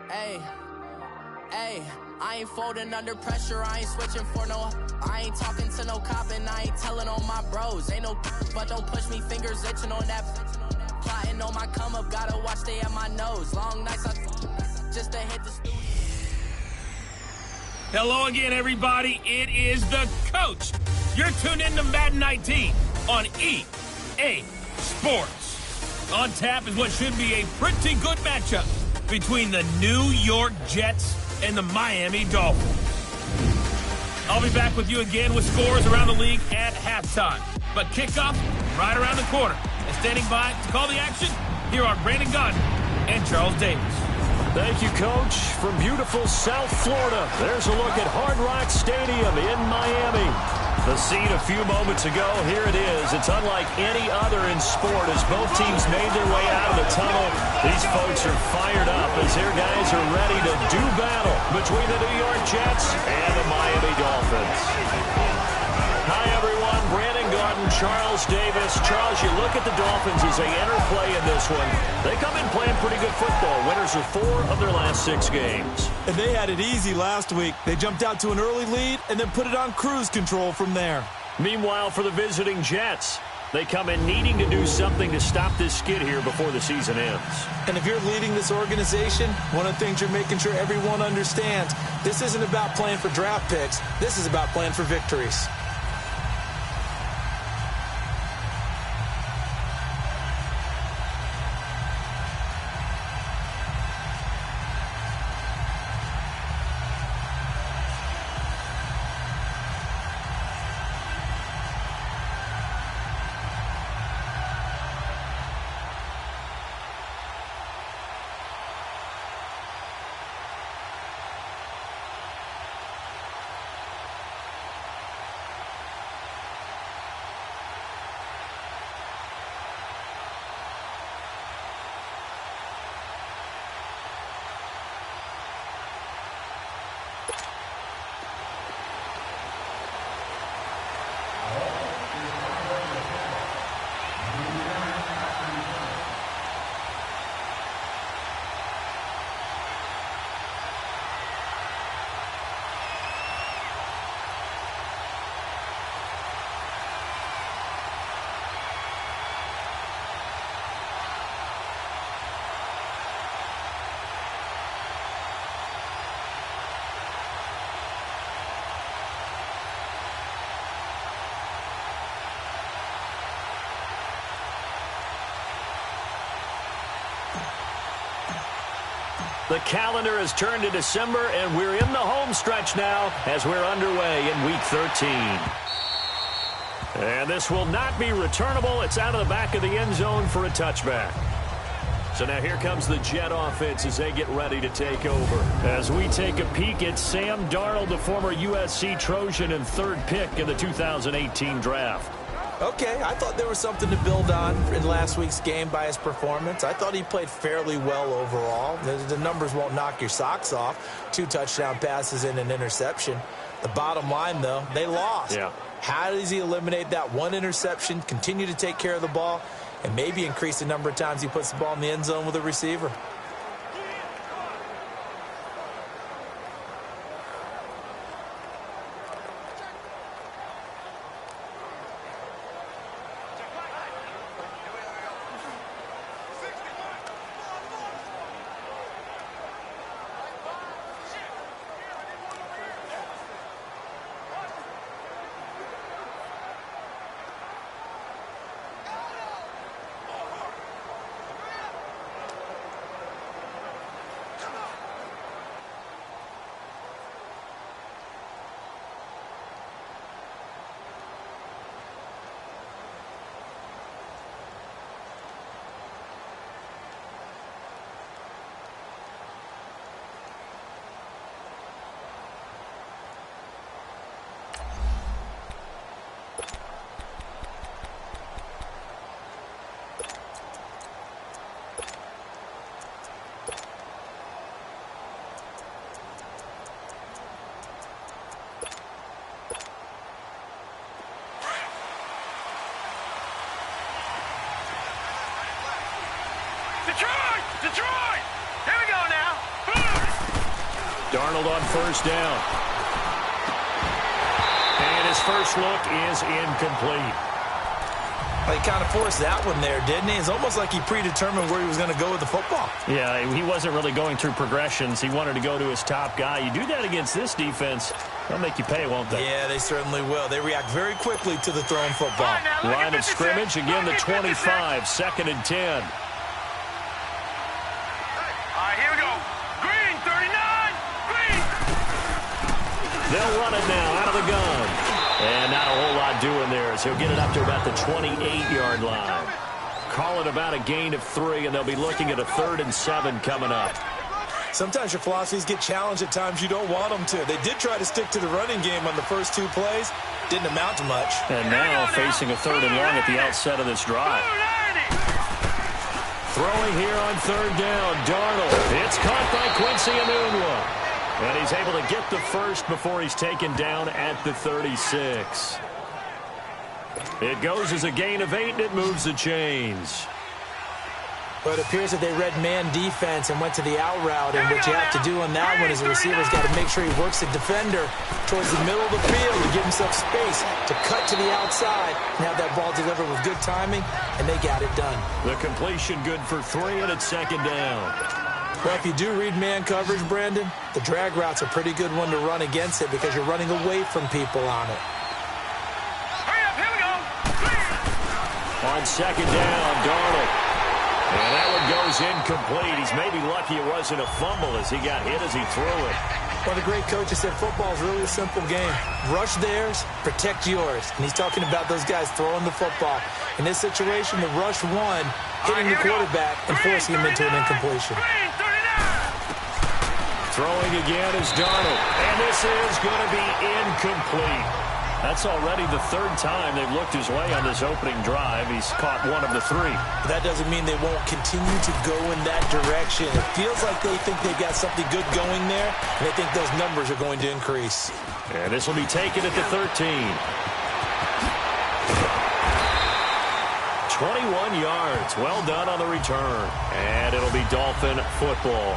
Hey, hey, I ain't folding under pressure, I ain't switching for no. I ain't talking to no cop and I ain't telling on my bros. Ain't no but don't push me, fingers itching on that. Plotting on my come up, gotta watch stay at my nose. Long nights I just to hit the studio. Hello again, everybody. It is the coach. You're tuned in to Madden 19 on EA Sports. On tap is what should be a pretty good matchup between the New York Jets and the Miami Dolphins. I'll be back with you again with scores around the league at halftime. But kickoff right around the corner. And standing by to call the action, here are Brandon Gardner and Charles Davis. Thank you, Coach. From beautiful South Florida, there's a look at Hard Rock Stadium in Miami. The scene a few moments ago, here it is. It's unlike any other in sport as both teams made their way out of the tunnel. These folks are fired up as their guys are ready to do battle between the New York Jets and the Miami Dolphins. Hi, everyone. Brandon Gardner, Charles Davis. Charles, you look at the Dolphins as they enter play in this one. They come in playing pretty good football. Winners of 4 of their last 6 games. And they had it easy last week. They jumped out to an early lead and then put it on cruise control from there. Meanwhile, for the visiting Jets, they come in needing to do something to stop this skid here before the season ends. And if you're leading this organization, one of the things you're making sure everyone understands, this isn't about playing for draft picks. This is about playing for victories. The calendar has turned to December, and we're in the home stretch now as we're underway in Week 13. And this will not be returnable. It's out of the back of the end zone for a touchback. So now here comes the Jet offense as they get ready to take over. As we take a peek at Sam Darnold, the former USC Trojan and 3rd pick in the 2018 draft. Okay, I thought there was something to build on in last week's game by his performance. I thought he played fairly well overall. The numbers won't knock your socks off. 2 touchdown passes and an interception. The bottom line, though, they lost. Yeah. How does he eliminate that 1 interception, continue to take care of the ball, and maybe increase the number of times he puts the ball in the end zone with a receiver? Detroit! Here we go now! Darnold on first down. And his first look is incomplete. He kind of forced that one there, didn't he? It's almost like he predetermined where he was going to go with the football. Yeah, he wasn't really going through progressions. He wanted to go to his top guy. You do that against this defense, they'll make you pay, won't they? Yeah, they certainly will. They react very quickly to the thrown football. Line of scrimmage, again the 25, 2nd and 10. Here we go. Green, 39. Green. They'll run it now out of the gun. And not a whole lot doing there as he'll get it up to about the 28-yard line. Call it about a gain of 3, and they'll be looking at a 3rd and 7 coming up. Sometimes your philosophies get challenged at times you don't want them to. They did try to stick to the running game on the first 2 plays. Didn't amount to much. And now facing a 3rd and long at the outset of this drive. Throwing here on 3rd down, Darnold. It's caught by Quincy Enunwa. And he's able to get the first before he's taken down at the 36. It goes as a gain of 8, and it moves the chains. Well, it appears that they read man defense and went to the out route, and what you have to do on that one is the receiver's got to make sure he works the defender towards the middle of the field to give himself space to cut to the outside and have that ball delivered with good timing, and they got it done. The completion good for 3, and it's 2nd down. Well, if you do read man coverage, Brandon, the drag route's a pretty good one to run against it because you're running away from people on it. Hurry up, here we go. On 2nd down, Darnold. And that one goes incomplete. He's maybe lucky it wasn't a fumble as he got hit as he threw it. Well, the great coach has said football is really a simple game. Rush theirs, protect yours. And he's talking about those guys throwing the football. In this situation, the rush one, hitting the quarterback and forcing him into an incompletion. Throwing again is Darnold. And this is going to be incomplete. That's already the 3rd time they've looked his way on this opening drive. He's caught 1 of the 3. That doesn't mean they won't continue to go in that direction. It feels like they think they've got something good going there, and they think those numbers are going to increase. And this will be taken at the 13. 21 yards. Well done on the return. And it'll be Dolphin football.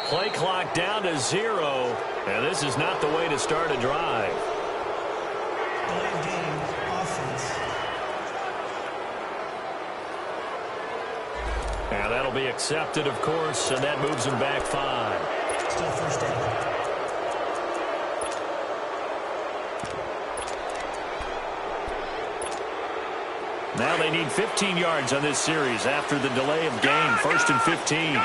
Play clock down to 0, and this is not the way to start a drive. And that'll be accepted, of course, and that moves him back 5. Still first down. Now they need 15 yards on this series after the delay of game. 1st and 15.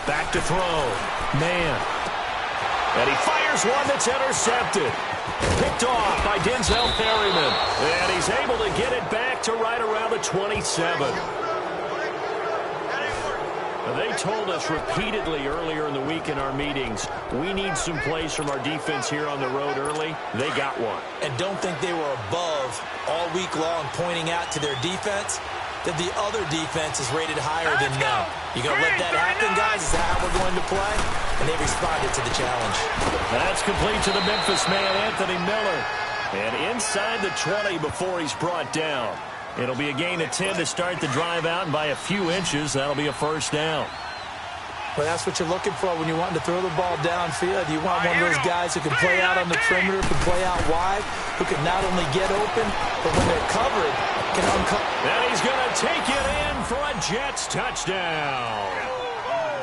Back to throw. Man. And he fires one that's intercepted. Picked off by Denzel Perryman. And he's able to get it back to right around the 27. They told us repeatedly earlier in the week in our meetings, we need some plays from our defense here on the road early. They got one. And don't think they were above all week long pointing out to their defense that the other defense is rated higher than them. You going to let that happen, guys? Is that how we're going to play? And they responded to the challenge. That's complete to the Memphis man, Anthony Miller. And inside the 20 before he's brought down. It'll be a gain of 10 to start the drive out, and by a few inches, that'll be a first down. Well, that's what you're looking for when you want to throw the ball downfield. You want one of those guys who can play out on the perimeter, can play out wide, who can not only get open, but when they're covered, can uncover. And he's going to take it in for a Jets touchdown.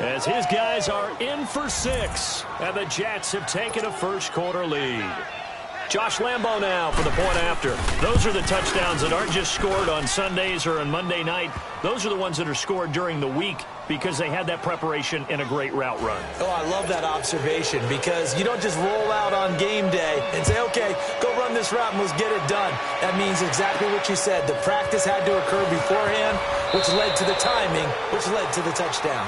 As his guys are in for 6, and the Jets have taken a first quarter lead. Josh Lambo now for the point after. Those are the touchdowns that aren't just scored on Sundays or on Monday night. Those are the ones that are scored during the week because they had that preparation in a great route run. Oh, I love that observation because you don't just roll out on game day and say, okay, go run this route and let's get it done. That means exactly what you said. The practice had to occur beforehand, which led to the timing, which led to the touchdown.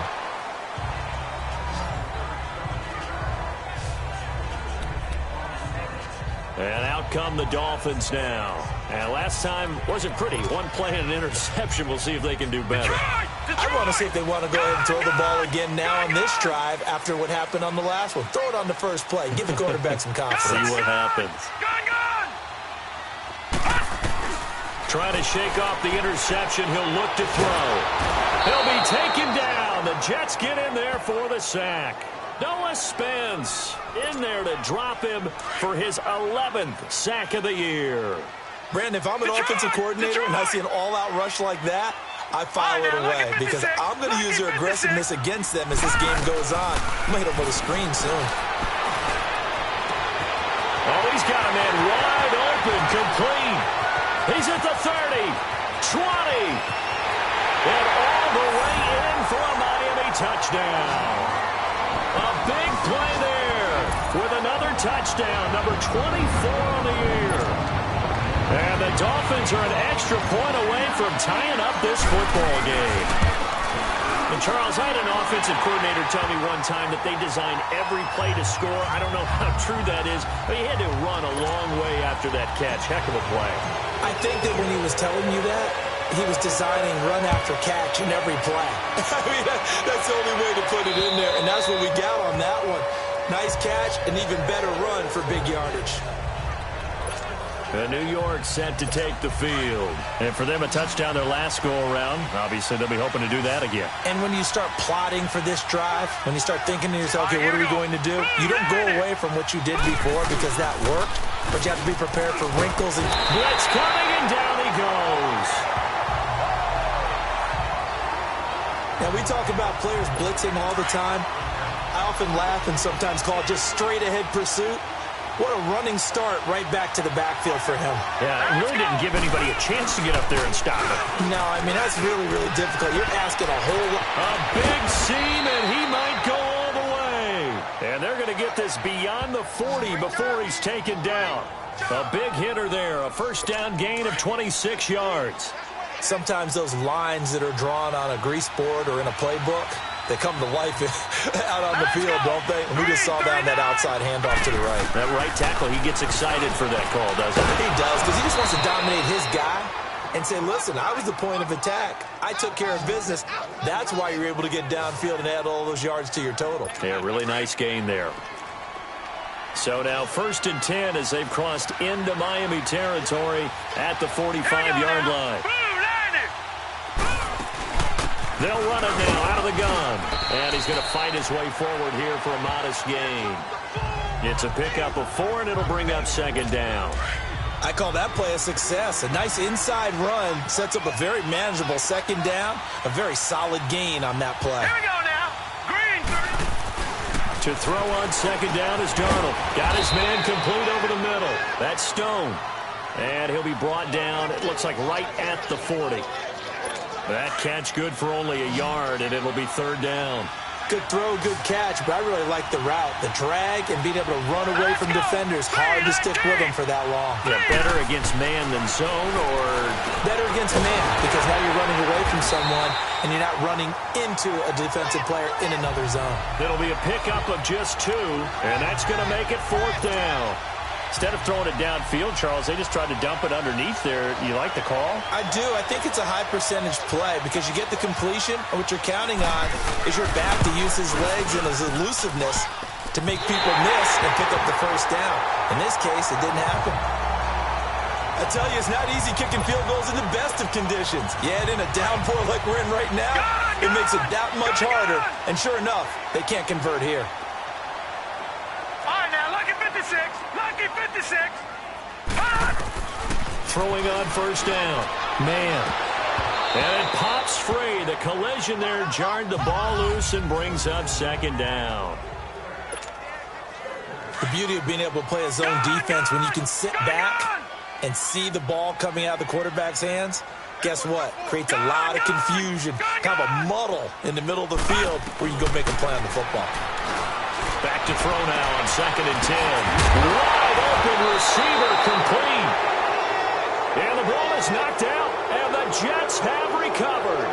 And out come the Dolphins now. And last time wasn't pretty. One play and an interception. We'll see if they can do better. I want to see if they want to go ahead and throw the ball again now on this drive after what happened on the last one. Throw it on the first play. Give the quarterback some confidence. See what happens. Trying to shake off the interception. He'll look to throw. He'll be taken down. The Jets get in there for the sack. Noah Spence in there to drop him for his 11th sack of the year. Brandon, if I'm an offensive coordinator and I see an all-out rush like that, I file it away because I'm going to use their aggressiveness against them as this game goes on. I'm going to hit him with a screen soon. Oh, he's got a man wide open, complete. He's at the 30, 20, and all the way in for a Miami touchdown. A big play there with another touchdown, number 24 on the year. And the Dolphins are an extra point away from tying up this football game. And Charles, I had an offensive coordinator tell me one time that they design every play to score. I don't know how true that is, but he had to run a long way after that catch. Heck of a play. I think that when he was telling you that, he was designing run after catch in every play. I mean, that's the only way to put it in there, and that's what we got on that one. Nice catch, an even better run for big yardage. And New York set to take the field. And for them, a touchdown their last go-around. Obviously, they'll be hoping to do that again. And when you start plotting for this drive, when you start thinking to yourself, okay, what are we going to do? You don't go away from what you did before because that worked, but you have to be prepared for wrinkles. And blitz coming, and down he goes. Now, we talk about players blitzing all the time. I often laugh and sometimes call it just straight-ahead pursuit. What a running start right back to the backfield for him. Yeah, it really didn't give anybody a chance to get up there and stop him. No, I mean, that's really, really difficult. You're asking a whole lot. A big seam, and he might go all the way. And they're going to get this beyond the 40 before he's taken down. A big hitter there, a first down gain of 26 yards. Sometimes those lines that are drawn on a grease board or in a playbook, they come to life out on the field, don't they? And we just saw down that outside handoff to the right. That right tackle, he gets excited for that call, doesn't he? He does, because he just wants to dominate his guy and say, listen, I was the point of attack. I took care of business. That's why you're able to get downfield and add all those yards to your total. Yeah, really nice gain there. So now 1st and 10 as they've crossed into Miami territory at the 45-yard line. They'll run it now out of the gun. And he's going to fight his way forward here for a modest gain. It's a pickup of 4, and it'll bring up 2nd down. I call that play a success. A nice inside run sets up a very manageable 2nd down. A very solid gain on that play. Here we go now. Green. To throw on 2nd down is Darnold. Got his man complete over the middle. That's Stone. And he'll be brought down, it looks like right at the 40. That catch good for only a yard, and it'll be 3rd down. Good throw, good catch, but I really like the route. The drag and being able to run away from defenders. Hard to stick with them for that long. Yeah, better against man than zone, or better against man, because now you're running away from someone, and you're not running into a defensive player in another zone. It'll be a pickup of just 2, and that's going to make it 4th down. Instead of throwing it downfield, Charles, they just tried to dump it underneath there. You like the call? I do. I think it's a high percentage play because you get the completion, and what you're counting on is your back to use his legs and his elusiveness to make people miss and pick up the 1st down. In this case, it didn't happen. I tell you, it's not easy kicking field goals in the best of conditions. Yeah, in a downpour like we're in right now, it makes it that much harder. And sure enough, they can't convert here. All right, now, lucky 56. Lucky 56. Throwing on 1st down. Man. And it pops free. The collision there jarred the ball loose and brings up 2nd down. The beauty of being able to play a zone defense when you can sit back and see the ball coming out of the quarterback's hands. Guess what? Creates a lot of confusion, kind of a muddle in the middle of the field where you can go make a play on the football. Back to throw now on 2nd and 10. Wide open receiver complete. And the ball is knocked out, and the Jets have recovered.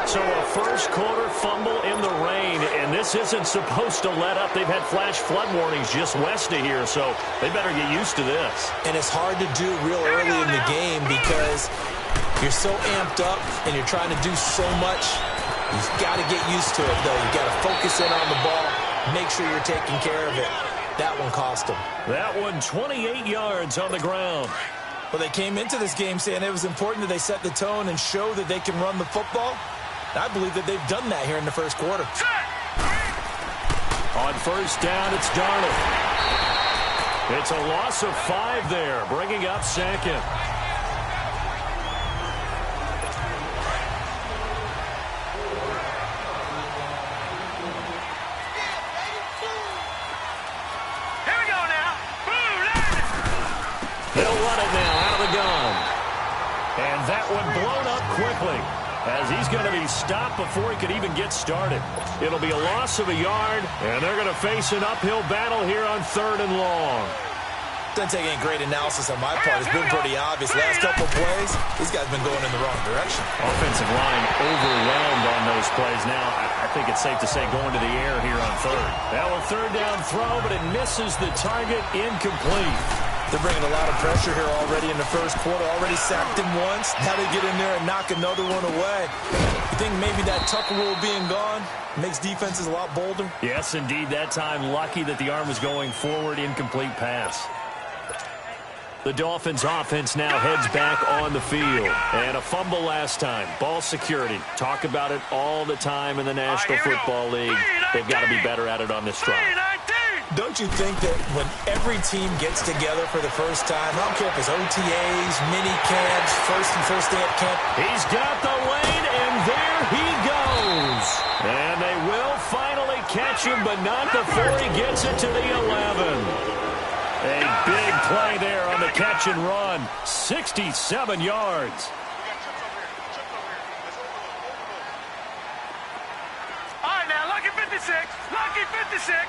So a first-quarter fumble in the rain, and this isn't supposed to let up. They've had flash flood warnings just west of here, so they better get used to this. And it's hard to do real early in the game because you're so amped up and you're trying to do so much. You've got to get used to it, though. You've got to focus in on the ball, make sure you're taking care of it. That one cost them. That one 28 yards on the ground. Well, they came into this game saying it was important that they set the tone and show that they can run the football. I believe that they've done that here in the first quarter. On first down, it's Darnold. It's a loss of 5 there, bringing up 2nd. Here we go now. Boom, They'll run it now out of the gun. And that one blown up quickly, as he's going to be stopped before he could even get started. It'll be a loss of a yard, and they're going to face an uphill battle here on 3rd and long. Doesn't take any great analysis on my part. It's been pretty obvious. Last couple plays, these guys have been going in the wrong direction. Offensive line overwhelmed on those plays. Now, I think it's safe to say going to the air here on 3rd. Now a 3rd down throw, but it misses the target, incomplete. They're bringing a lot of pressure here already in the first quarter. Already sacked him once. Now they get in there and knock another one away. You think maybe that Tucker rule being gone makes defenses a lot bolder? Yes, indeed. That time, lucky that the arm was going forward. Incomplete pass. The Dolphins offense now heads back on the field. And a fumble last time. Ball security. Talk about it all the time in the National Football League. They've got to be better at it on this drive. Don't you think that when every team gets together for the first time, I don't care if it's OTAs, mini camps, first day at camp. He's got the lane, and there he goes. And they will finally catch him, but not before he gets it to the 11. A big play there on the catch and run. 67 yards. All right, now, lucky 56. Lucky 56.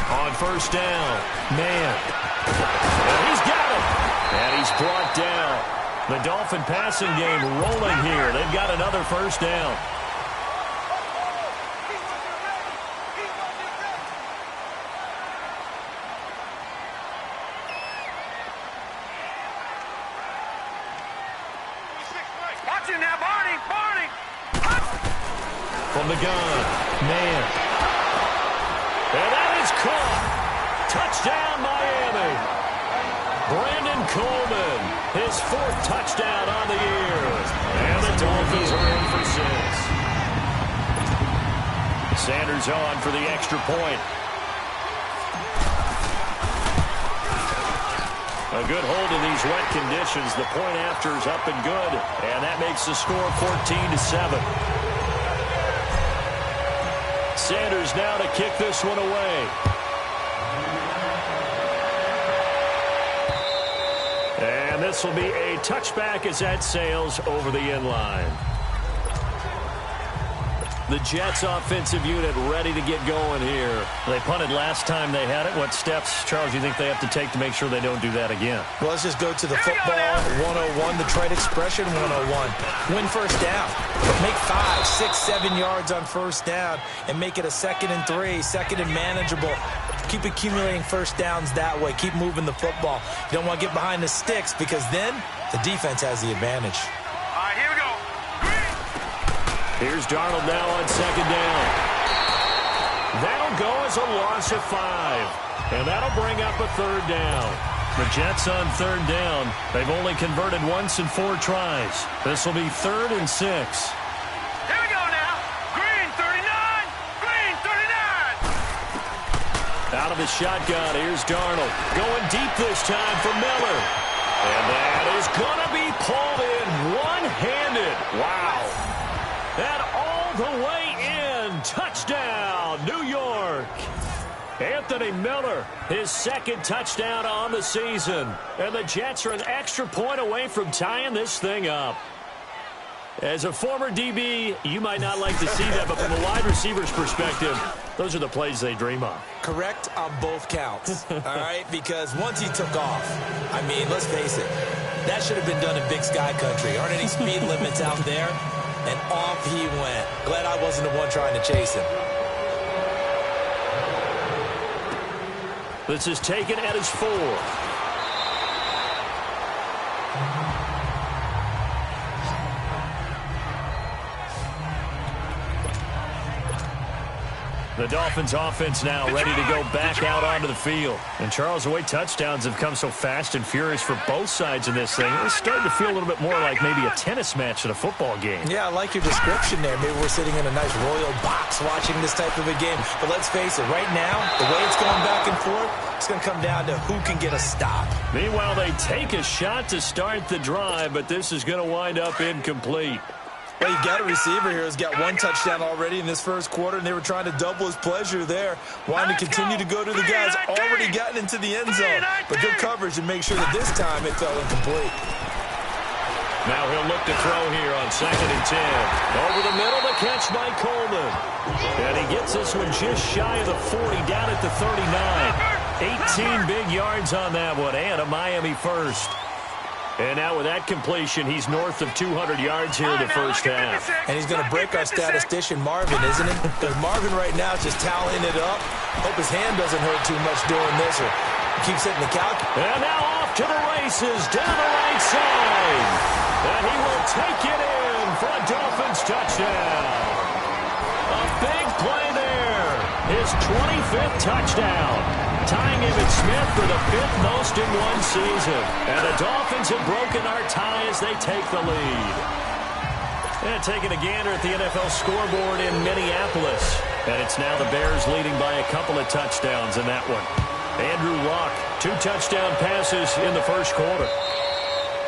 On first down, man. And he's got it. And he's brought down. The Dolphin passing game rolling here. They've got another first down. Watch him now, Barney. Barney. From the gun, man. And that is caught. Touchdown, Miami. Brandon Coleman, his 4th touchdown on the year. And the Dolphins are in for 6. Sanders on for the extra point. A good hold in these wet conditions. The point after is up and good. And that makes the score 14-7. Sanders now to kick this one away. And this will be a touchback as that sails over the end line. The Jets offensive unit ready to get going here. They punted last time they had it. What steps, Charles, do you think they have to take to make sure they don't do that again? Well, let's just go to the football 101, the trade expression 101. Win first down. Make 5, 6, 7 yards on first down and make it a 2nd and 3, 2nd and manageable. Keep accumulating first downs that way. Keep moving the football. You don't want to get behind the sticks because then the defense has the advantage. All right, here we go. Here's Darnold now on 2nd down. That'll go as a loss of 5. And that'll bring up a 3rd down. The Jets on 3rd down. They've only converted once in 4 tries. This will be 3rd and 6. Here we go now. Green 39. Green 39. Out of the shotgun, here's Darnold. Going deep this time for Miller. And that is going to be pulled in one-handed. Wow. And all the way in. Touchdown, New York. Anthony Miller, his second touchdown on the season. And the Jets are an extra point away from tying this thing up. As a former DB, you might not like to see that, but from a wide receiver's perspective, those are the plays they dream of. Correct on both counts, all right? Because once he took off, I mean, let's face it, that should have been done in Big Sky Country. Aren't any speed limits out there? And off he went. Glad I wasn't the one trying to chase him. This is taken at his 4. The Dolphins offense now ready to go back out onto the field. And Charles, the way touchdowns have come so fast and furious for both sides in this thing, it's starting to feel a little bit more like maybe a tennis match at a football game. Yeah, I like your description there. Maybe we're sitting in a nice royal box watching this type of a game. But let's face it, right now, the way it's going back and forth, it's going to come down to who can get a stop. Meanwhile, they take a shot to start the drive, but this is going to wind up incomplete. Well, you got a receiver here who's got one touchdown already in this first quarter, and they were trying to double his pleasure there. Wanting to continue to go to the guys already gotten into the end zone. But good coverage to make sure that this time it fell incomplete. Now he'll look to throw here on 2nd and 10. Over the middle, the catch by Coleman. And he gets this one just shy of the 40, down at the 39. 18 big yards on that one, and a Miami first. And now with that completion, he's north of 200 yards here in the first half. And he's going to break our statistician Marvin, isn't it? Because Marvin right now is just tallying it up. Hope his hand doesn't hurt too much doing this or keeps hitting the calculator. And now off to the races down the right side. And he will take it in for a Dolphins touchdown. A big play there. His 25th touchdown. Tying Emmitt Smith for the 5th most in one season. And the Dolphins have broken our tie as they take the lead. And taking a gander at the NFL scoreboard in Minneapolis. And it's now the Bears leading by a couple of touchdowns in that one. Andrew Luck, 2 touchdown passes in the first quarter.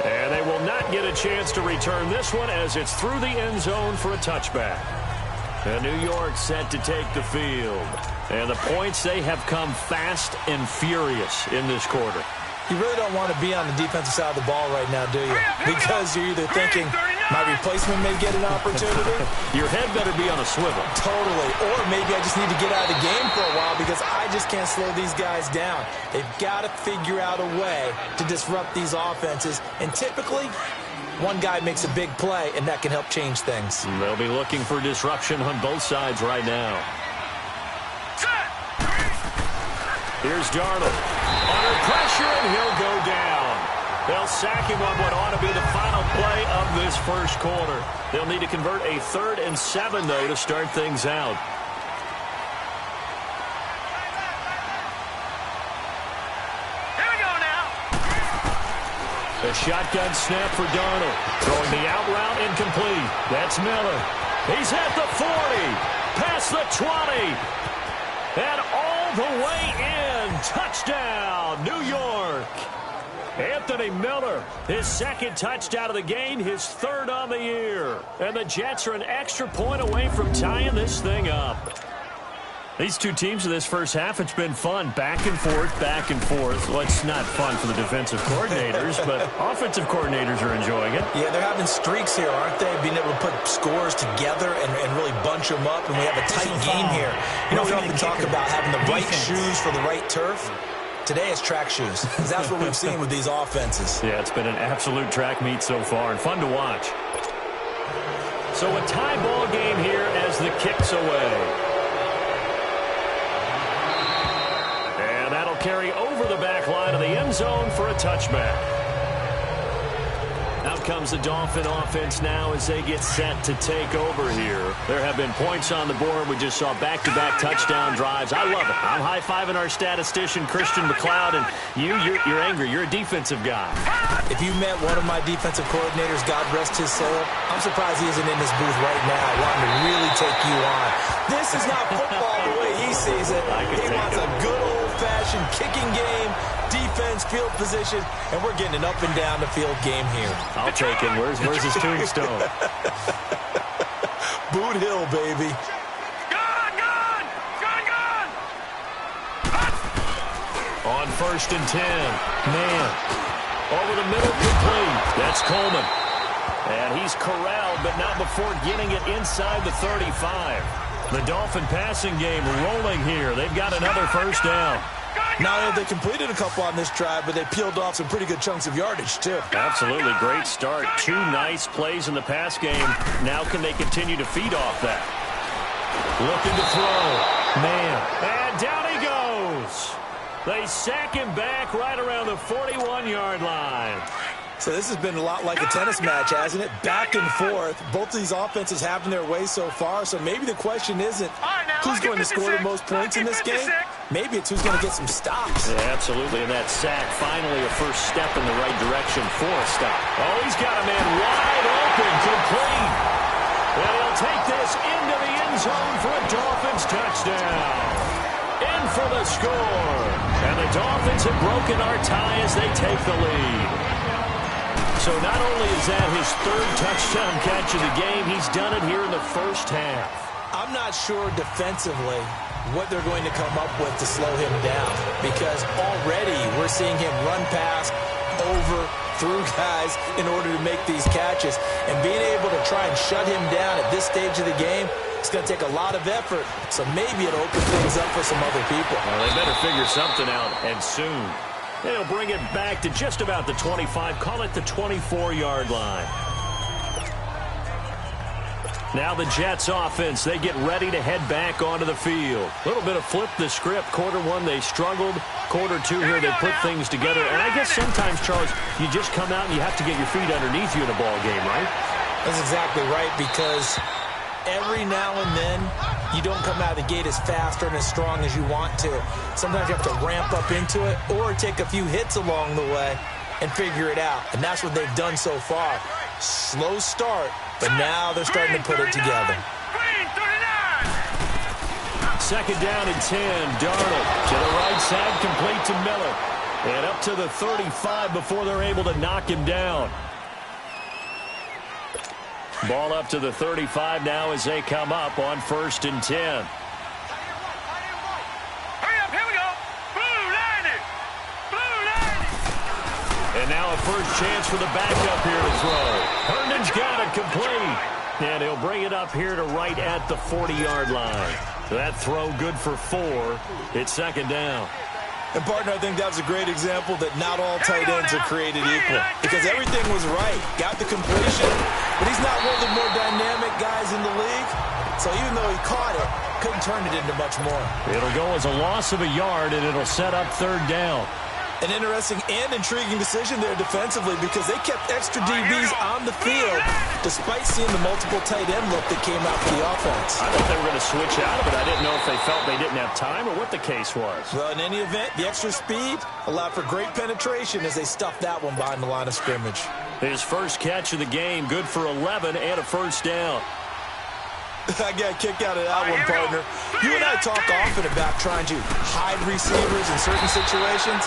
And they will not get a chance to return this one as it's through the end zone for a touchback. And New York set to take the field. And the points, they have come fast and furious in this quarter. You really don't want to be on the defensive side of the ball right now, do you? Because you're either thinking, my replacement may get an opportunity. Your head better be on a swivel. Totally. Or maybe I just need to get out of the game for a while because I just can't slow these guys down. They've got to figure out a way to disrupt these offenses. And typically, one guy makes a big play, and that can help change things. They'll be looking for disruption on both sides right now. Here's Darnold. Under pressure, and he'll go down. They'll sack him on what ought to be the final play of this first quarter. They'll need to convert a 3rd and 7, though, to start things out. Here we go now. A shotgun snap for Darnold. Throwing the out route incomplete. That's Miller. He's at the 40. Past the 20. And all the way in. Touchdown, New York. Anthony Miller, his 2nd touchdown of the game, his 3rd on the year. And the Jets are an extra point away from tying this thing up. These two teams in this first half, it's been fun. Back and forth, back and forth. Well, it's not fun for the defensive coordinators, but offensive coordinators are enjoying it. Yeah, they're having streaks here, aren't they? Being able to put scores together and really bunch them up, and we have a tight game here. You know, we often talk about having the right shoes for the right turf. Today it's track shoes, because that's what we've seen with these offenses. Yeah, it's been an absolute track meet so far, and fun to watch. So a tie ball game here as the kick's away. Carry over the back line of the end zone for a touchback. Out comes the Dolphin offense now as they get set to take over here. There have been points on the board. We just saw back-to-back touchdown drives. I love it. I'm high-fiving our statistician, Christian McLeod, and you're angry. You're a defensive guy. If you met one of my defensive coordinators, God rest his soul, I'm surprised he isn't in this booth right now wanting to really take you on. This is not football the way he sees it. He wants a good old-fashioned kicking game, defense, field position, and we're getting an up and down the field game here. I'll take him. Where's his tombstone? Boot Hill, baby. Gone! on 1st and 10. Man, over the middle, complete. That's Coleman. And he's corralled, but not before getting it inside the 35. The Dolphin passing game rolling here. They've got another first down. Not only they completed a couple on this drive, but they peeled off some pretty good chunks of yardage, too. Absolutely great start. 2 nice plays in the pass game. Now can they continue to feed off that? Looking to throw. Man. And down he goes. They sack him back right around the 41-yard line. So this has been a lot like a tennis match, hasn't it? Back and forth. Both of these offenses having their way so far. So maybe the question isn't who's going to score the most points in this game. Maybe it's who's going to get some stops. Yeah, absolutely. And that sack, finally a first step in the right direction for a stop. Oh, he's got a man wide open, complete. And he'll take this into the end zone for a Dolphins touchdown. In for the score. And the Dolphins have broken our tie as they take the lead. So not only is that his 3rd touchdown catch of the game, he's done it here in the first half. I'm not sure defensively what they're going to come up with to slow him down, because already we're seeing him run past, over, through guys in order to make these catches. And being able to try and shut him down at this stage of the game, it's going to take a lot of effort. So maybe it'll open things up for some other people. Well, they better figure something out, and soon. They'll bring it back to just about the 25. Call it the 24-yard line. Now the Jets offense, they get ready to head back onto the field. A little bit of flip the script. Quarter 1, they struggled. Quarter 2 here, they put things together. And I guess sometimes, Charles, you just come out and you have to get your feet underneath you in a ball game, right? That's exactly right, because every now and then you don't come out of the gate as fast or as strong as you want to. Sometimes you have to ramp up into it or take a few hits along the way and figure it out. And that's what they've done so far. Slow start, but now they're starting to put it together. 2nd down and 10. Darnold to the right side, complete to Miller. And up to the 35 before they're able to knock him down. Ball up to the 35 now as they come up on 1st and 10. Hurry up, here we go. Blue line it. Blue line it. And now a first chance for the backup here to throw. Herndon's got it complete. And he'll bring it up here to right at the 40-yard line. That throw good for 4. It's 2nd down. And, partner, I think that was a great example that not all tight ends are created equal, because everything was right. Got the completion, but he's not one of the more dynamic guys in the league. So even though he caught it, couldn't turn it into much more. It'll go as a loss of a yard, and it'll set up 3rd down. An interesting and intriguing decision there defensively, because they kept extra DBs on the field despite seeing the multiple tight end look that came out for the offense. I thought they were going to switch out of it. I didn't know if they felt they didn't have time or what the case was. Well, in any event, the extra speed allowed for great penetration as they stuffed that one behind the line of scrimmage. His first catch of the game, good for 11 and a first down. I got a kick out of that one, partner. You and I talk often about trying to hide receivers in certain situations.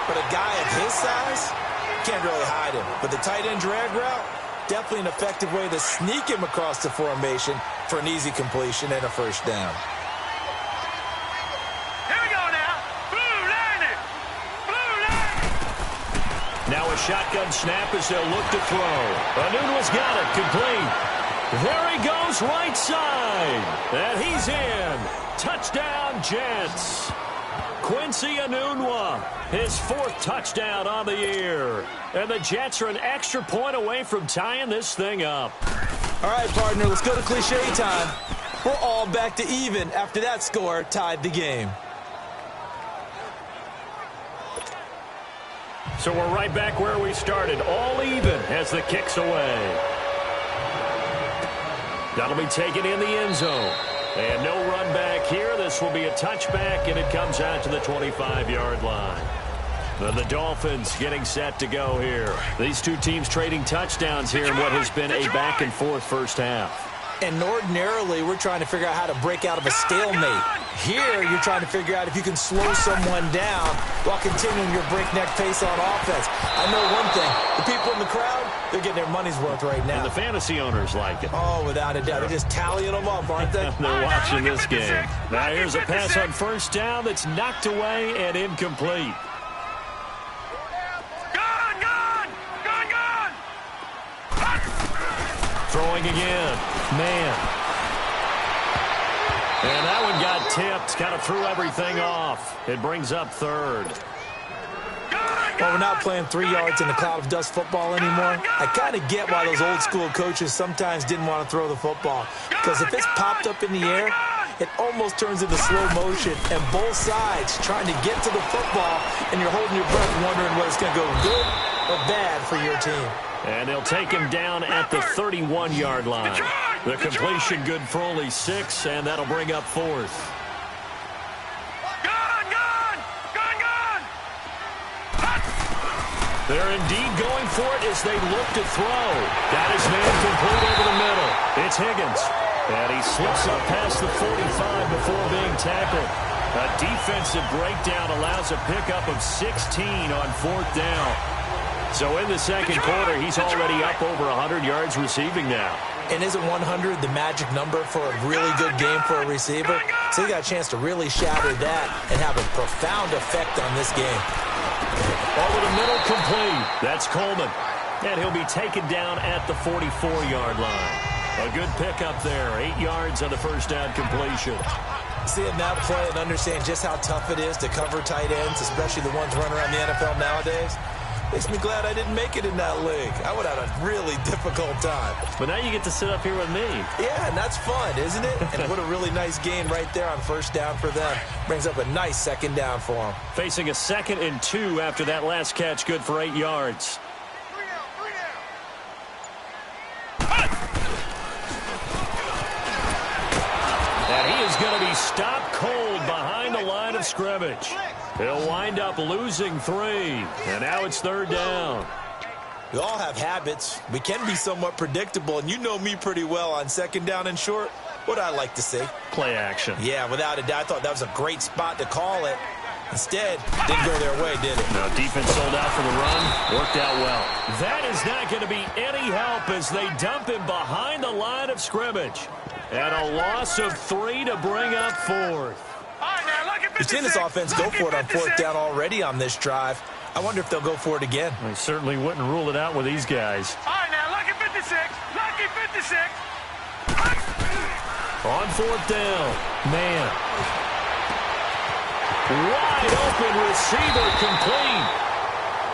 But a guy of his size, can't really hide him. But the tight end drag route, definitely an effective way to sneak him across the formation for an easy completion and a first down. Here we go now. Blue line it. Blue line it. Now a shotgun snap as they'll look to throw. Anunwa's got it, complete. There he goes, right side. And he's in. Touchdown, Jets. Quincy Enunwa, his 4th touchdown on the year. And the Jets are an extra point away from tying this thing up. All right, partner, let's go to cliche time. We're all back to even after that score tied the game. So we're right back where we started, all even as the kick's away. That'll be taken in the end zone. And no run back here. This will be a touchback, and it comes out to the 25-yard line. The Dolphins getting set to go here. These two teams trading touchdowns here in what has been a back-and-forth first half. And ordinarily, we're trying to figure out how to break out of a stalemate. Here, you're trying to figure out if you can slow someone down while continuing your breakneck pace on offense. I know one thing. The people in the crowd, they're getting their money's worth right now. And the fantasy owners like it. Oh, without a doubt. They're just tallying them up, aren't they? They're watching this game. Now here's a pass on first down that's knocked away and incomplete. Throwing again. Man. And that one got tipped. Kind of threw everything off. It brings up third. Well, we're not playing 3 yards in the cloud of dust football anymore. I kind of get why those old school coaches sometimes didn't want to throw the football. Because if it's popped up in the air, it almost turns into slow motion. And both sides trying to get to the football, and you're holding your breath wondering whether it's going to go good or bad for your team. And they'll take him down at the 31-yard line. The completion good for only 6, and that'll bring up fourth. They're indeed going for it as they look to throw. Got his man complete over the middle. It's Higgins. And he slips up past the 45 before being tackled. A defensive breakdown allows a pickup of 16 on fourth down. So in the second quarter, he's already up over 100 yards receiving now. And isn't 100 the magic number for a really good game for a receiver? So he got a chance to really shatter that and have a profound effect on this game. Over the middle, complete. That's Coleman. And he'll be taken down at the 44-yard line. A good pickup there. 8 yards on the first down completion. Seeing that play and understand just how tough it is to cover tight ends, especially the ones running around the NFL nowadays, makes me glad I didn't make it in that league. I would have had a really difficult time. But now you get to sit up here with me. Yeah, and that's fun, isn't it? And what a really nice gain right there on first down for them. Brings up a nice second down for them. Facing a 2nd and 2 after that last catch, good for 8 yards. And he is going to be stopped cold behind the line of scrimmage. He'll wind up losing 3. And now it's third down. We all have habits. We can be somewhat predictable, and you know me pretty well on second down and short. What I like to see. Play action. Yeah, without a doubt. I thought that was a great spot to call it. Instead, didn't go their way, did it? No, defense sold out for the run. Worked out well. That is not going to be any help as they dump him behind the line of scrimmage. And a loss of 3 to bring up fourth. We've seen this offense go for it on fourth down already on this drive. I wonder if they'll go for it again. They certainly wouldn't rule it out with these guys. All right, now, lucky 56. Lucky 56. On fourth down. Man. Wide open receiver complete.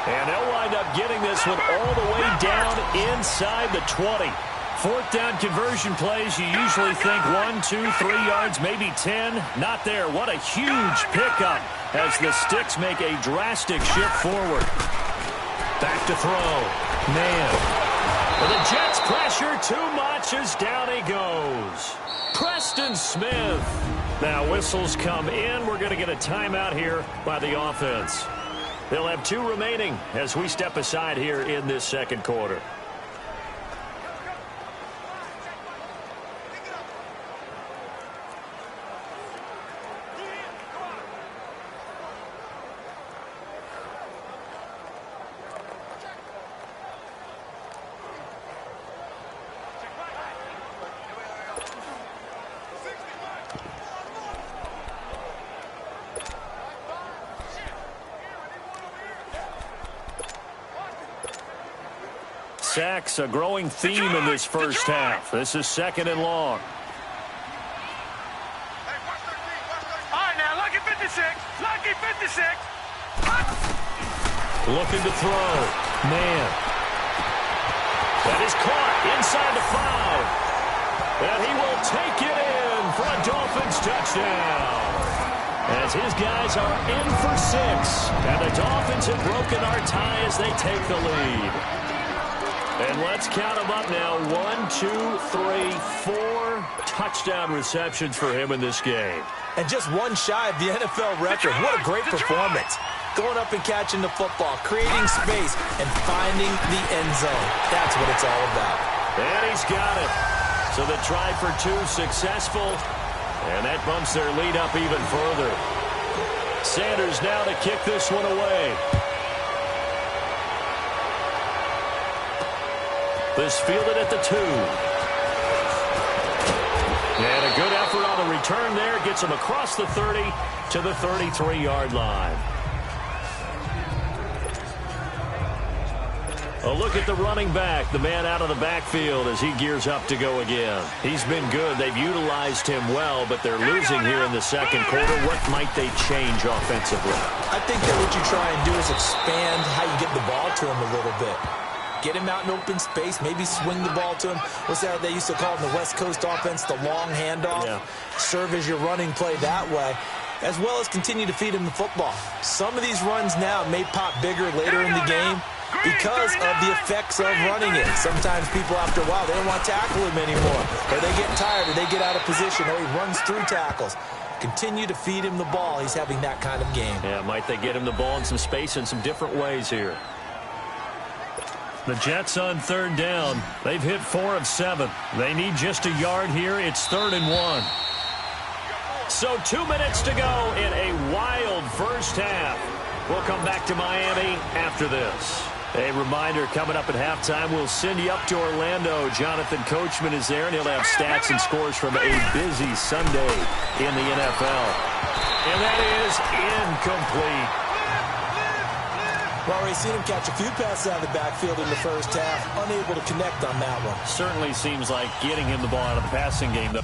And they'll wind up getting this one all the way down inside the 20. Fourth down conversion plays, you usually think 1, 2, 3 yards, maybe 10. Not there. What a huge pickup as the Sticks make a drastic shift forward. Back to throw. Man. Well, the Jets pressure too much as down he goes. Preston Smith. Now whistles come in. We're going to get a timeout here by the offense. They'll have 2 remaining as we step aside here in this second quarter. Sacks, a growing theme in this first half. This is 2nd and long. All right, now, lucky 56. Lucky 56. Looking to throw. Man. That is caught inside the 5. And he will take it in for a Dolphins touchdown. As his guys are in for 6. And the Dolphins have broken our tie as they take the lead. And let's count them up now. 1, 2, 3, 4 touchdown receptions for him in this game. And just one shy of the NFL record. What a great performance. Going up and catching the football, creating space, and finding the end zone. That's what it's all about. And he's got it. So the try for 2 successful. And that bumps their lead up even further. Sanders now to kick this one away. This fielded at the 2. And a good effort on the return there. Gets him across the 30 to the 33-yard line. A look at the running back, the man out of the backfield as he gears up to go again. He's been good. They've utilized him well, but they're losing here in the second quarter. What might they change offensively? I think that what you try and do is expand how you get the ball to him a little bit. Get him out in open space, maybe swing the ball to him. What's that they used to call in the West Coast offense, the long handoff? Yeah. Serve as your running play that way, as well as continue to feed him the football. Some of these runs now may pop bigger later in the game because of the effects of running it. Sometimes people, after a while, they don't want to tackle him anymore. Or they get tired, or they get out of position, or he runs through tackles. Continue to feed him the ball. He's having that kind of game. Yeah, might they get him the ball in some space in some different ways here. The Jets on third down. They've hit 4 of 7. They need just a yard here. It's 3rd and 1. So 2 minutes to go in a wild first half. We'll come back to Miami after this. A reminder, coming up at halftime, we'll send you up to Orlando. Jonathan Coachman is there, and he'll have stats and scores from a busy Sunday in the NFL. And that is incomplete. Well, we've seen him catch a few passes out of the backfield in the first half, unable to connect on that one. Certainly seems like getting him the ball out of the passing game, though.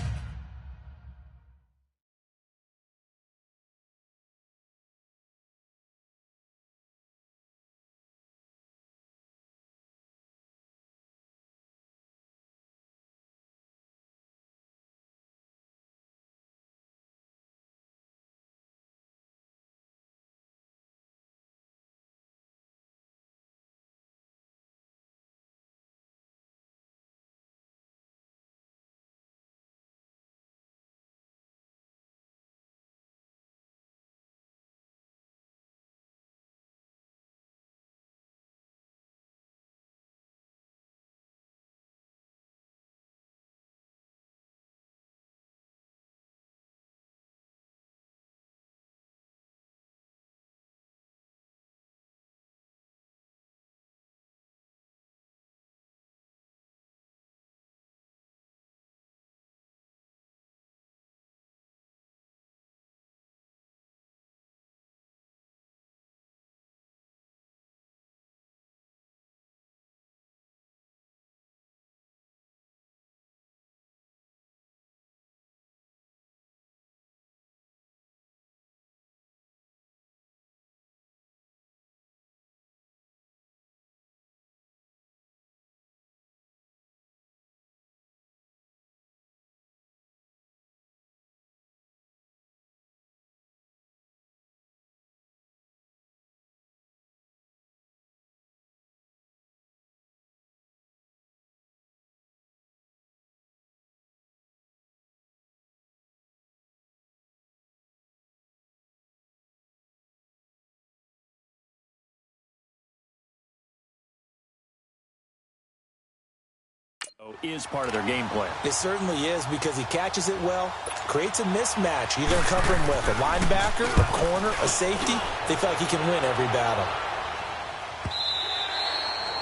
Is part of their game plan. It certainly is, because he catches it well, creates a mismatch. You're going to cover him with a linebacker, a corner, a safety. They feel like he can win every battle.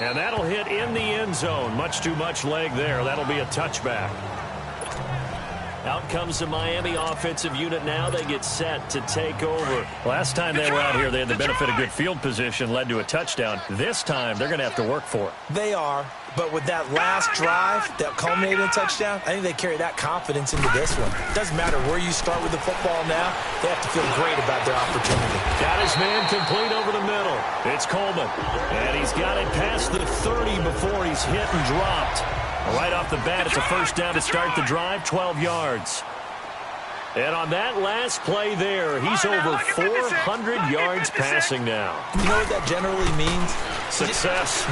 And that'll hit in the end zone. Much too much leg there. That'll be a touchback. Out comes the Miami offensive unit now. They get set to take over. Last time they were out here, they had the benefit of good field position, led to a touchdown. This time, they're going to have to work for it. They are, but with that last drive that culminated in a touchdown, I think they carry that confidence into this one. It doesn't matter where you start with the football now. They have to feel great about their opportunity. Got his man complete over the middle. It's Coleman, and he's got it past the 30 before he's hit and dropped. Right off the bat, it's a first down to start the drive, 12 yards. And on that last play there, he's over 400 yards passing now. You know what that generally means? Success.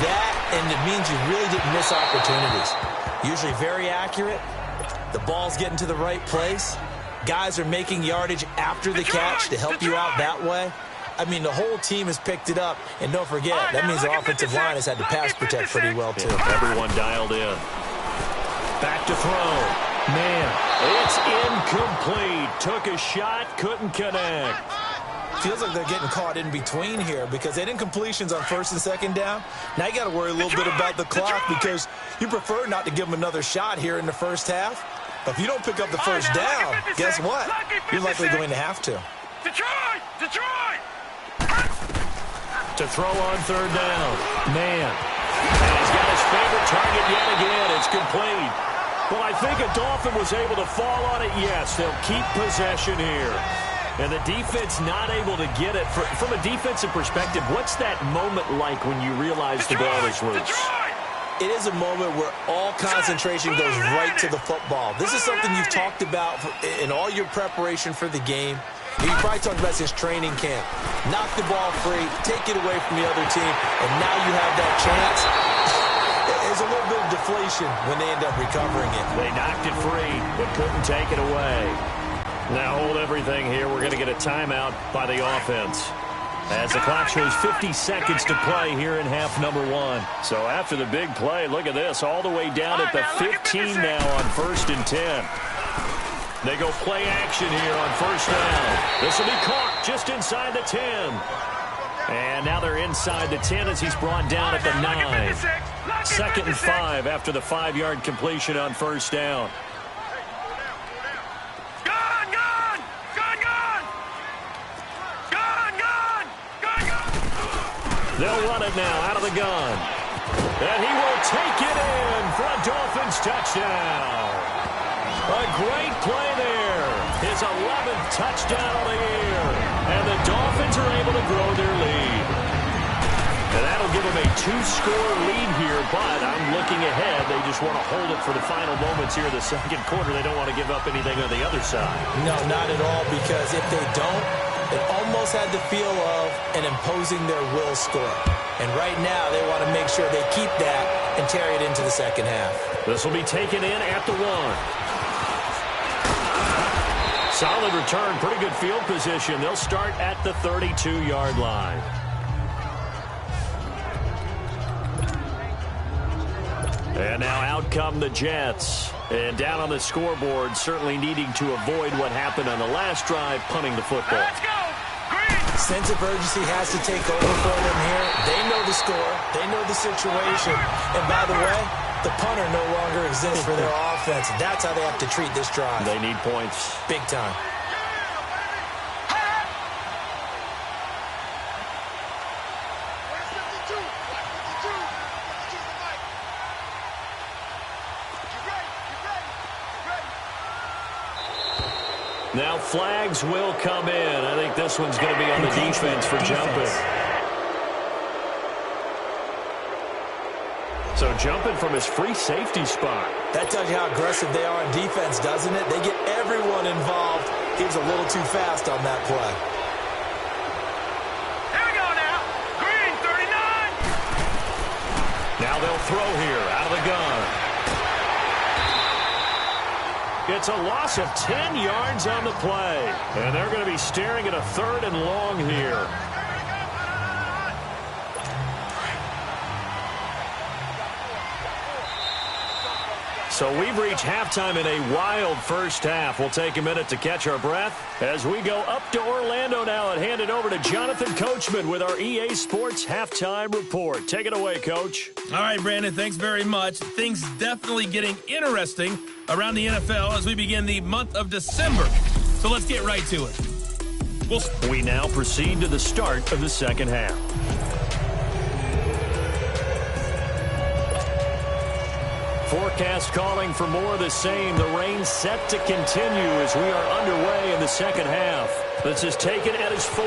That, and it means you really didn't miss opportunities. Usually very accurate. The ball's getting to the right place. Guys are making yardage after the catch to help you out that way. I mean, the whole team has picked it up. And don't forget, that means the offensive line has had to pass protect pretty well, too. Yeah, everyone dialed in. Back to throw. Man, it's incomplete. Took a shot, couldn't connect. Feels like they're getting caught in between here because they didn't incompletions on first and second down. Now you got to worry a little bit about the clock because you prefer not to give them another shot here in the first half. But if you don't pick up the first down, guess what? You're likely going to have to. Detroit! to throw on third down. Man. And he's got his favorite target yet again. It's complete. Well, I think a Dolphin was able to fall on it. Yes, they'll keep possession here. And the defense not able to get it. From a defensive perspective, what's that moment like when you realize the ball is loose? It is a moment where all concentration goes right to the football. This is something you've talked about in all your preparation for the game. You probably talked about since training camp. Knock the ball free, take it away from the other team, and now you have that chance. There's a little bit of deflation when they end up recovering it. They knocked it free, but couldn't take it away. Now hold everything here. We're going to get a timeout by the offense, as the clock shows 50 seconds to play here in half number 1. So after the big play, look at this, all the way down at the 15 now on 1st and 10. They go play action here on 1st down. This will be caught just inside the 10. And now they're inside the 10 as he's brought down at the 9. 2nd and 5 after the 5-yard completion on 1st down. They'll run it now out of the gun. And he will take it in for a Dolphins touchdown. A great play there. His 11th touchdown of the year. And the Dolphins are able to grow their lead. And that'll give them a 2-score lead here, but I'm looking ahead. They just want to hold it for the final moments here in the second quarter. They don't want to give up anything on the other side. No, not at all, because if they don't, it almost had the feel of an imposing their will score. And right now, they want to make sure they keep that and carry it into the second half. This will be taken in at the 1. Solid return, pretty good field position. They'll start at the 32-yard line. And now out come the Jets. And down on the scoreboard, certainly needing to avoid what happened on the last drive, punting the football. Let's go! Sense of urgency has to take over for them here. They know the score. They know the situation. And by the way, the punter no longer exists for their offense. That's how they have to treat this drive. They need points. Big time. Now flags will come in. I think this one's going to be on the defense for jumping. So jumping from his free safety spot. That tells you how aggressive they are on defense, doesn't it? They get everyone involved. He was a little too fast on that play. Here we go now. Green, 39. Now they'll throw here out of the gun. It's a loss of 10 yards on the play. And they're going to be staring at a 3rd and long here. So we've reached halftime in a wild first half. We'll take a minute to catch our breath as we go up to Orlando now and hand it over to Jonathan Coachman with our EA Sports Halftime Report. Take it away, Coach. All right, Brandon, thanks very much. Things definitely getting interesting around the NFL as we begin the month of December. So let's get right to it. We now proceed to the start of the second half. Forecast calling for more of the same. The rain set to continue as we are underway in the second half. This is taken at his 4.